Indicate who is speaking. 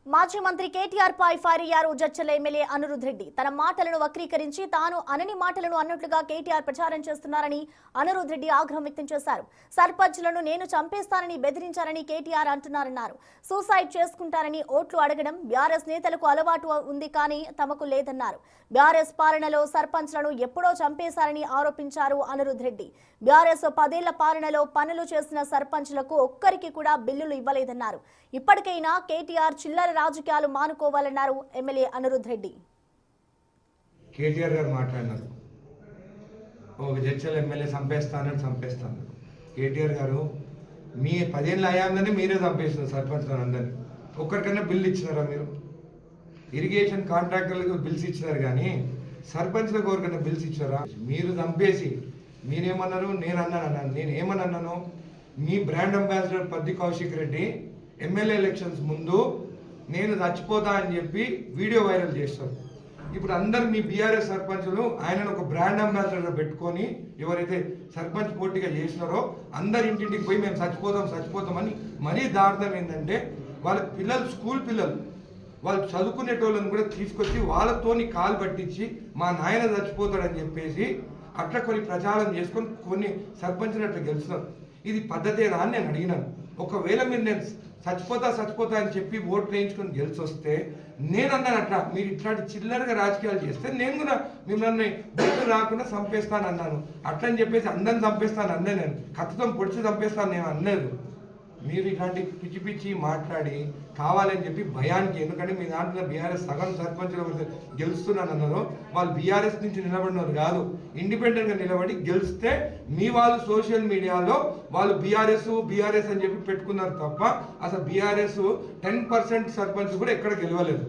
Speaker 1: మాజీ మంత్రి కేటీఆర్ పై ఫైర్ అయ్యారు జడ్చల ఎమ్మెల్యే అనిరుద్ రెడ్డి. తన మాటలను వక్రీకరించి తాను అనని మాటలను అన్నట్లుగా కేటీఆర్ ప్రచారం చేస్తున్నారని అనిరుద్ రెడ్డి ఆగ్రహం వ్యక్తం చేశారు. సర్పంచ్లను నేను చంపేస్తానని బెదిరించారని కేటీఆర్ అంటున్నారన్నారు. సూసైడ్ చేసుకుంటారని ఓట్లు అడగడం బీఆర్ఎస్ నేతలకు అలవాటు ఉంది కానీ తమకు లేదన్నారు. బీఆర్ఎస్ పాలనలో సర్పంచ్లను ఎప్పుడో చంపేశారని ఆరోపించారు అనిరుద్ రెడ్డి. బీఆర్ఎస్ 10 ఏళ్ల పాలనలో పనులు చేసిన సర్పంచ్లకు ఒక్కరికి కూడా బిల్లులు ఇవ్వలేదన్నారు. ఇప్పటికైనా కేటీఆర్ చిల్లర రాజకీయాలు మానుకోవాలన్నారు ఎమ్మెల్యే అనిరుద్ రెడ్డి.
Speaker 2: కేటీఆర్ గారు మాట్లాడినారు, ఒక జడ్చల ఎమ్మెల్యే చంపేస్తాను. కేటీఆర్ గారు మీ 10 ఏళ్ళ అయ్యాందని మీరే చంపేస్తున్నారు సర్పంచ్ అందరినీ. ఒక్కరికైనా బిల్లు ఇచ్చినారా? మీరు ఇరిగేషన్ కాంట్రాక్టర్లకు బిల్స్ ఇచ్చినారు కానీ సర్పంచ్లకు ఎవరికైనా బిల్స్ ఇచ్చారా? మీరు చంపేసి మీరేమన్నారు, నేను ఏమన్నాను, మీ brand ambassador Padi Kaushik Reddy MLA elections ముందు నేను చచ్చిపోతా అని చెప్పి వీడియో వైరల్ చేస్తారు. ఇప్పుడు అందరు మీ బీఆర్ఎస్ సర్పంచులు ఆయనను ఒక బ్రాండ్ అంబాసిడర్ పెట్టుకొని ఎవరైతే సర్పంచ్ పోటీగా చేసినారో అందరి ఇంటింటికి పోయి మేము చచ్చిపోతామని మరీ దారుణం ఏంటంటే వాళ్ళ పిల్లలు స్కూల్ పిల్లలు వాళ్ళు చదువుకునేటోళ్ళని కూడా తీసుకొచ్చి వాళ్ళతోని కాలు పట్టించి మా నాయన చచ్చిపోతాడని చెప్పేసి అట్లా కొన్ని ప్రచారం చేసుకొని కొన్ని సర్పంచ్ని అట్లా గెలుస్తున్నారు. ఇది పద్ధతేనా అని నేను అడిగినాను. ఒకవేళ మీరు నేను చచ్చిపోతా అని చెప్పి ఓట్లు వేయించుకొని గెలిచి వస్తే నేను అన్నాను అట్లా మీరు ఇట్లాంటి చిల్లరగా రాజకీయాలు చేస్తే నేను కూడా మిమ్మల్ని బయట రాకుండా చంపేస్తాను అన్నాను. అట్లని చెప్పేసి అందరిని చంపేస్తాను అన్నా, నేను కత్తితో పొడిచి చంపేస్తాను నేను అనలేదు. మీరు ఇట్లాంటి పిచ్చి మాట్లాడి కావాలని చెప్పి భయానికి, ఎందుకంటే మీ దాంట్లో బీఆర్ఎస్ సగం సర్పంచులు గెలుస్తున్నాను అన్నారు. వాళ్ళు బీఆర్ఎస్ నుంచి నిలబడినారు కాదు, ఇండిపెండెంట్గా నిలబడి గెలిస్తే మీ వాళ్ళు సోషల్ మీడియాలో వాళ్ళు బీఆర్ఎస్ అని చెప్పి పెట్టుకున్నారు తప్ప అసలు బీఆర్ఎస్ 10% సర్పంచ్ కూడా ఎక్కడ గెలవలేదు.